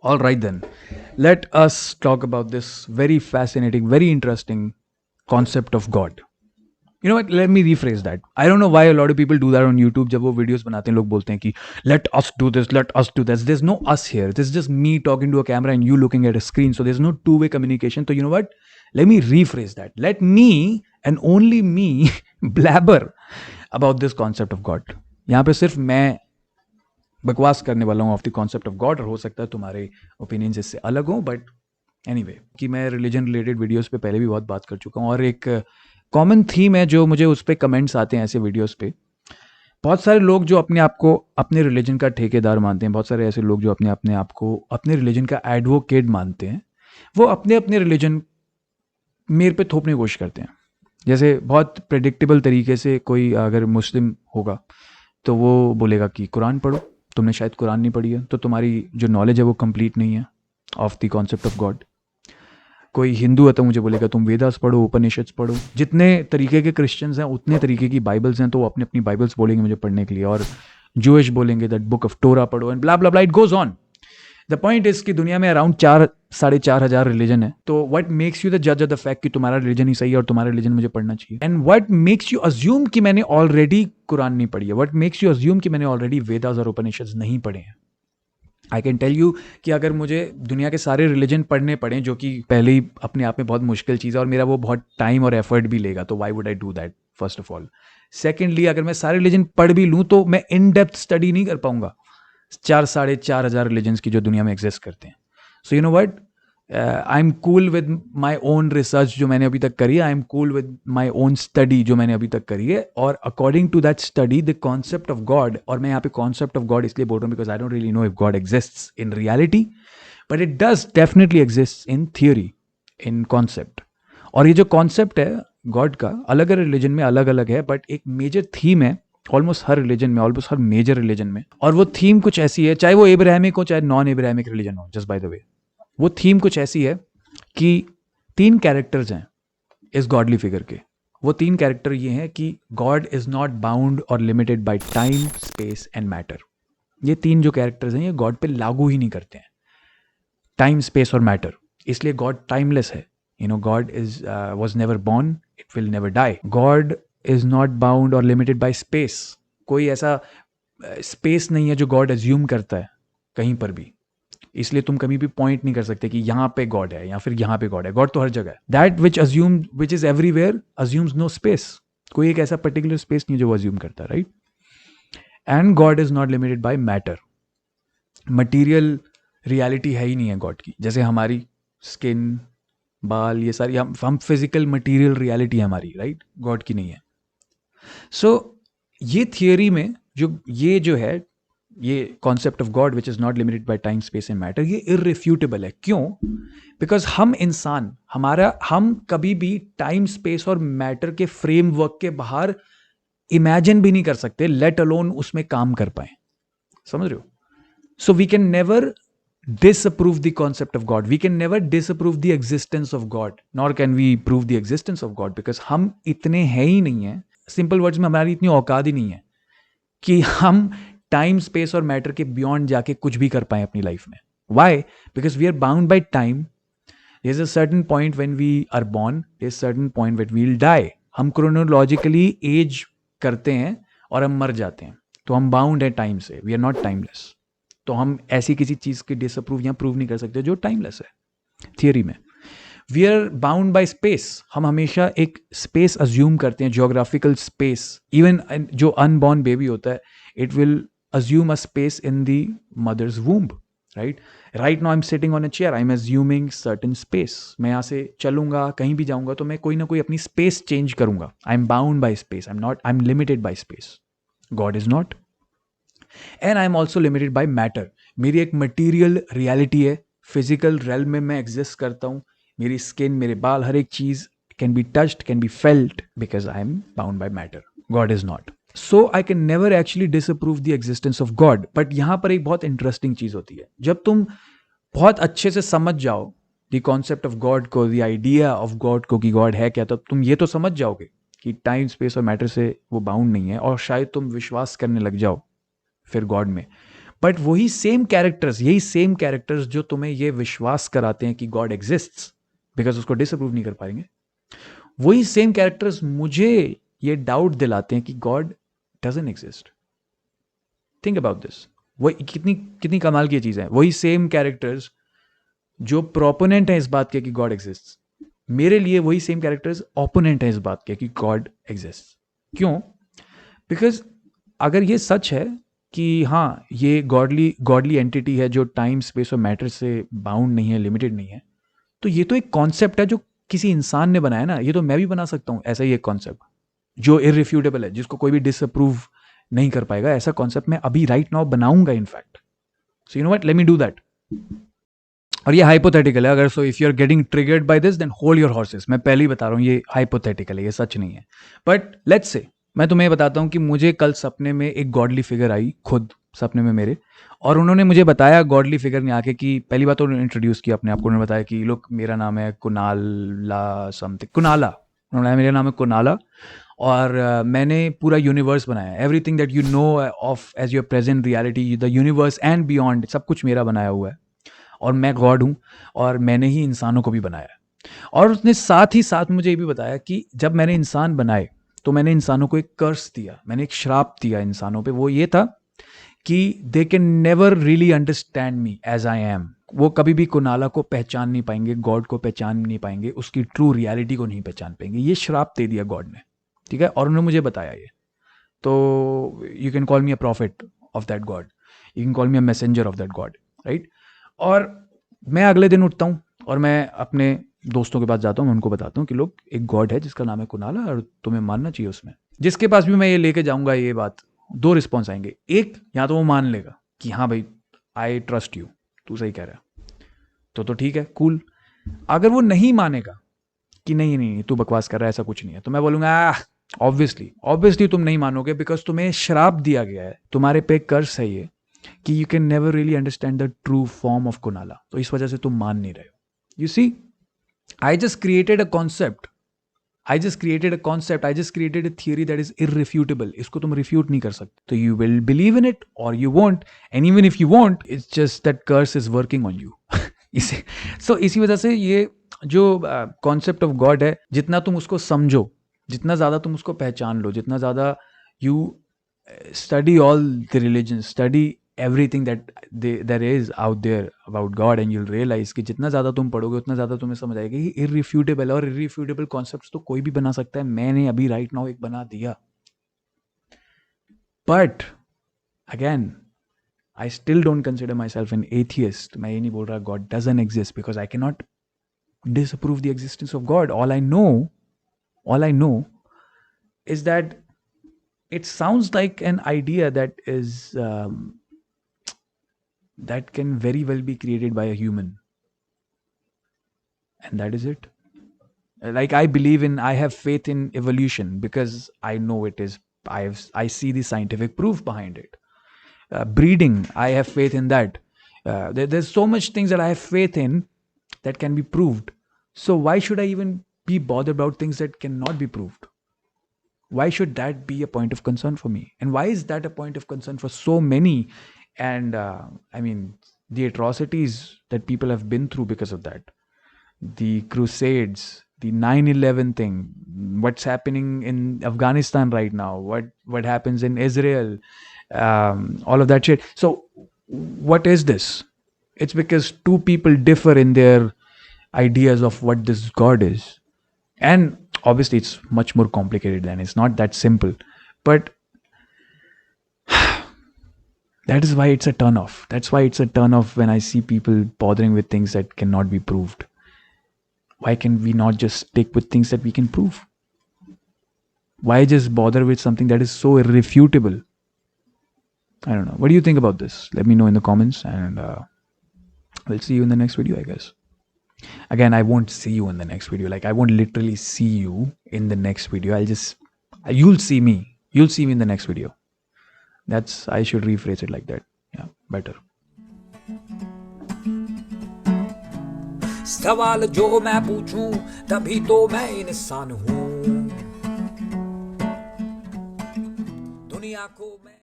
All right, then. Let us talk about this very fascinating, very interesting concept of God. You know what? Let me rephrase that. I don't know why a lot of people do that on YouTube. जब वो videos बनाते हैं लोग बोलते हैं कि let us do this, let us do this. There's no us here. This is just me talking to a camera and you looking at a screen. So there's no two-way communication. So you know what? Let me rephrase that. Let me and only me blabber about this concept of God. यहाँ पे सिर्फ मैं बकवास करने वाला हूँ of the concept of God, और हो सकता है तुम्हारे ओपिनियंस इससे अलग हों, बट एनीवे कि मैं रिलीजन रिलेटेड वीडियोस पे पहले भी बहुत बात कर चुका हूँ, और एक कॉमन थीम है जो मुझे उस पर कमेंट्स आते हैं ऐसे वीडियोस पे। बहुत सारे लोग जो अपने आप को अपने रिलीजन का ठेकेदार मानते हैं, बहुत सारे ऐसे लोग जो अपने आप को अपने रिलीजन का एडवोकेट मानते हैं, वो अपने अपने रिलीजन मेरे पे थोपने की कोशिश करते हैं। जैसे बहुत प्रेडिक्टेबल तरीके से कोई अगर मुस्लिम होगा तो वो बोलेगा कि कुरान पढ़ो, तुमने शायद कुरान नहीं पढ़ी है, तो तुम्हारी जो नॉलेज है वो कंप्लीट नहीं है of the concept of God. कोई हिंदू है तो मुझे बोलेगा तुम वेदास पढ़ो, उपनिषद्स पढ़ो। जितने तरीके के क्रिश्चियंस हैं उतने तरीके की बाइबल्स हैं, तो वो अपनी अपनी बाइबल्स बोलेंगे मुझे पढ़ने के लिए, और जूइश बोलेंगे दैट बुक ऑफ टोरा पढ़ो, and blah blah blah, it goes on. The point is कि दुनिया में अराउंड 4,500 रिलीजन है। तो व्हाट मेक्स यू द जज ऑफ द फैक्ट कि तुम्हारा रिलीजन ही सही है और तुम्हारा रिलीजन मुझे पढ़ना चाहिए? And what makes you assume कि मैंने ऑलरेडी कुरान नहीं पढ़ी है? व्हाट मेक्स यू अज्यूम कि मैंने ऑलरेडी वेदास और उपनिषद्स नहीं पढ़े हैं? आई कैन टेल यू कि अगर मुझे दुनिया के सारे रिलीजन पढ़ने पड़े, जो कि पहले ही अपने आप में बहुत मुश्किल चीज़ है और मेरा वो बहुत टाइम और एफर्ट भी लेगा, तो why would I do that first of all. Secondly, अगर मैं सारे रिलीजन पढ़ भी लूँ तो मैं इन डेप्थ स्टडी नहीं कर पाऊंगा 4,500 रिलीजन्स की जो दुनिया में एग्जिस्ट करते हैं। So you know what, I am cool with my own research जो मैंने अभी तक करी है, I am cool with my own study जो मैंने अभी तक करी है, और according to that study the concept of God. और मैं यहाँ पे कॉन्सेप्ट ऑफ गॉड इसलिए बोल रहा हूँ because I don't really know if God exists in reality, but it does definitely exist in theory, in concept. और ये जो कॉन्सेप्ट है गॉड का अलग अलग रिलीजन में अलग अलग है, बट एक मेजर थीम है ऑलमोस्ट हर रिलीजन में, ऑलमोस्ट हर मेजर रिलीजन में। और वो थीम कुछ ऐसी है, चाहे वो एब्राहमिक हो चाहे नॉन एब्राहमिक रिलीजन हो, जस्ट बाय द वे, वो थीम कुछ ऐसी है कि 3 कैरेक्टर्स हैं इस गॉडली फिगर के। वो 3 कैरेक्टर ये हैं कि गॉड इज नॉट बाउंड और limited by time, space and matter. ये 3 जो कैरेक्टर्स हैं ये गॉड पे लागू ही नहीं करते हैं, टाइम, स्पेस और मैटर। इसलिए गॉड टाइमलेस है। You know, God is was never born, it will never die. God is not bound और लिमिटेड बाय स्पेस। कोई ऐसा स्पेस नहीं है जो गॉड एज्यूम करता है कहीं पर भी। इसलिए तुम कभी भी पॉइंट नहीं कर सकते कि यहाँ पे गॉड है या फिर यहाँ पे गॉड है। गॉड तो हर जगह है। That which is everywhere assumes no space. कोई एक ऐसा पर्टिकुलर स्पेस नहीं जो वो अज्यूम करता, right? And God is not limited by matter. Material reality है ही नहीं है गॉड की। जैसे हमारी स्किन, बाल, ये सारी हम फिजिकल मटीरियल रियलिटी है हमारी, राइट? गॉड की नहीं है। सो ये थियोरी में जो है ये concept of God which is not limited by time, space and matter, ये इररिफ्यूटेबल है। क्यों? बिकॉज हम इंसान, हम कभी भी टाइम, स्पेस और मैटर के फ्रेमवर्क के बाहर इमेजिन भी नहीं कर सकते, लेट अलोन उसमें काम कर पाए। समझ रहे हो? So we can never disapprove the concept of God. We can never disapprove the existence of God, nor can we prove the existence of God, because हम इतने हैं ही नहीं है। सिंपल वर्ड्स में हमारी इतनी औकात ही नहीं है कि हम टाइम, स्पेस और मैटर के बियॉन्ड जाके कुछ भी कर पाए अपनी लाइफ में। Why? Because we are bound by time. There's a certain point when we are born, there's a certain point when we'll die. हम chronologically एज करते हैं और हम मर जाते हैं, तो हम बाउंड है टाइम से। We are not timeless. तो हम ऐसी किसी चीज़ की डिसअप्रूव या प्रूव नहीं कर सकते जो टाइमलेस है थियरी में। We are bound by space. हम हमेशा एक स्पेस अज्यूम करते हैं, जियोग्राफिकल स्पेस। इवन जो अनबॉर्न बेबी होता है, it will assume a space in the mother's womb, right? Right now I am sitting on a chair, I am assuming certain space. मैं यहाँ से चलूंगा, कहीं भी जाऊंगा तो मैं कोई ना कोई अपनी स्पेस चेंज करूंगा। I am bound by space, I am limited by space. God is not. And I am also limited by matter. मेरी एक मटीरियल रियलिटी है, फिजिकल रेल्म में मैं एग्जिस्ट करता हूँ। मेरी स्किन, मेरे बाल, हर एक चीज can be touched, can be felt, because I am bound by matter. God is not. So I can never actually disapprove the existence of God. But यहां पर एक बहुत इंटरेस्टिंग चीज होती है, जब तुम बहुत अच्छे से समझ जाओ द कॉन्सेप्ट ऑफ गॉड को, द आइडिया ऑफ गॉड को कि गॉड है क्या, तब तुम ये तो समझ जाओगे कि टाइम, स्पेस और मैटर से वो बाउंड नहीं है, और शायद तुम विश्वास करने लग जाओ फिर गॉड में। बट वही सेम कैरेक्टर्स, यही सेम कैरेक्टर्स जो तुम्हें ये विश्वास कराते हैं कि गॉड एग्जिस्ट्स, बिकॉज उसको डिसअप्रूव नहीं कर पाएंगे, वही सेम कैरेक्टर्स मुझे ये डाउट दिलाते हैं कि God doesn't exist. Think about this. वही कितनी कितनी कमाल की चीज़ है. वही सेम कैरेक्टर्स जो प्रोपोनेंट है इस बात के कि गॉड एग्जिस्ट, मेरे लिए वही सेम कैरेक्टर्स ओपोनेंट है इस बात के कि गॉड एग्जिस्ट. क्यों? बिकॉज अगर ये सच है कि हाँ ये गॉडली एंटिटी है जो टाइम स्पेस और मैटर से बाउंड नहीं है, लिमिटेड नहीं है, तो ये तो एक कॉन्सेप्ट है जो किसी इंसान ने बनाया ना. ये तो मैं भी बना सकता हूँ ऐसा ही एक कॉन्सेप्ट जो इररिफ्यूटेबल है, जिसको कोई भी डिसअप्रूव नहीं कर पाएगा. ऐसा कॉन्सेप्ट मैं अभी राइट नाउ बनाऊंगा in fact. So you know what, let me do that. और ये हाइपोथेटिकल है. अगर so if you are getting triggered by this then hold your horses. मैं पहले ही बता रहा हूँ ये हाइपोथेटिकल है, ये सच नहीं है. बट लेट्स से मैं तुम्हें बताता हूँ कि मुझे कल सपने में एक गॉडली फिगर आई, खुद सपने में मेरे, और उन्होंने मुझे बताया, गॉडली फिगर ने आके, कि पहली बात तो उन्होंने इंट्रोड्यूस किया अपने आप को. उन्होंने बताया कि लोग मेरा नाम है कुनाला समथिंग, कुनाला. उन्होंने मेरा नाम है कुनाला और मैंने पूरा यूनिवर्स बनाया. Everything that you know of as your present reality, the universe and beyond, सब कुछ मेरा बनाया हुआ है. और मैं गॉड हूँ और मैंने ही इंसानों को भी बनाया. और उसने साथ ही साथ मुझे ये भी बताया कि जब मैंने इंसान बनाए तो मैंने इंसानों को एक कर्स दिया, मैंने एक श्राप दिया इंसानों पे. वो ये था कि they can never really understand me as I am. वो कभी भी कुनाला को पहचान नहीं पाएंगे, गॉड को पहचान नहीं पाएंगे, उसकी ट्रू रियलिटी को नहीं पहचान पाएंगे. ये श्राप दे दिया गॉड ने, ठीक है. और उन्होंने मुझे बताया ये. तो you can call me a profit of that God, you can call me a messenger of that God, right. और मैं अगले दिन उठता हूँ और मैं अपने दोस्तों के पास जाता हूँ, मैं उनको बताता हूँ कि लोग, एक गॉड है जिसका नाम है कुनाला और तुम्हें मानना चाहिए उसमें. जिसके पास भी मैं ये लेके जाऊंगा ये बात, दो रिस्पॉन्स आएंगे. एक, या तो वो मान लेगा कि हाँ भाई आई ट्रस्ट यू, तू सही कह रहा है, तो ठीक है, कूल. अगर वो नहीं मानेगा कि नहीं नहीं तू बकवास कर रहा है, ऐसा कुछ नहीं है, तो मैं बोलूँगा ऑब्वियसली तुम नहीं मानोगे, बिकॉज तुम्हें श्राप दिया गया है, तुम्हारे पे कर्स है ये कि you can never really understand the true form of Kunala. तो इस वजह से तुम मान नहीं रहे हो. You see, I just created a concept. I just created a theory that is irrefutable. इसको तुम refute नहीं कर सकते. तो you will believe in it or you won't. And even if you won't, it's just that curse is working on you. So इसी वजह से ये जो concept of God है, जितना तुम उसको समझो, जितना ज़्यादा तुम उसको पहचान लो, जितना ज़्यादा you study all the religions, study everything that there is out there about God, and you'll realize कि जितना ज़्यादा तुम पढ़ोगे उतना ज़्यादा तुम्हें समझ आएगा कि irrefutable, और irrefutable concepts तो कोई भी बना सकता है. मैंने अभी right now एक बना दिया. But again, I still don't consider myself an atheist. मैं ये नहीं बोल रहा God doesn't exist, because I cannot disapprove the existence of God. All I know is that it sounds like an idea that is that can very well be created by a human, and that is it. Like I have faith in evolution because I know it is. I see the scientific proof behind it. Breeding, I have faith in that. There's so much things that I have faith in that can be proved. So why should I even be bothered about things that cannot be proved? Why should that be a point of concern for me? And why is that a point of concern for so many? And I mean, the atrocities that people have been through because of that. The Crusades, the 9/11 thing, what's happening in Afghanistan right now, what happens in Israel, all of that shit. So what is this? It's because two people differ in their ideas of what this God is. And obviously it's much more complicated than, it's not that simple. But that is why it's a turn off. That's why it's a turn off when I see people bothering with things that cannot be proved. Why can we not just stick with things that we can prove? Why just bother with something that is so irrefutable? I don't know. What do you think about this? Let me know in the comments, and we'll see you in the next video, I guess. Again, I won't see you in the next video. Like, I won't literally see you in the next video. You'll see me. You'll see me in the next video. I should rephrase it like that. Yeah, better. सवाल जो मैं पूछूं तभी तो मैं इंसान हूं, दुनिया को मैं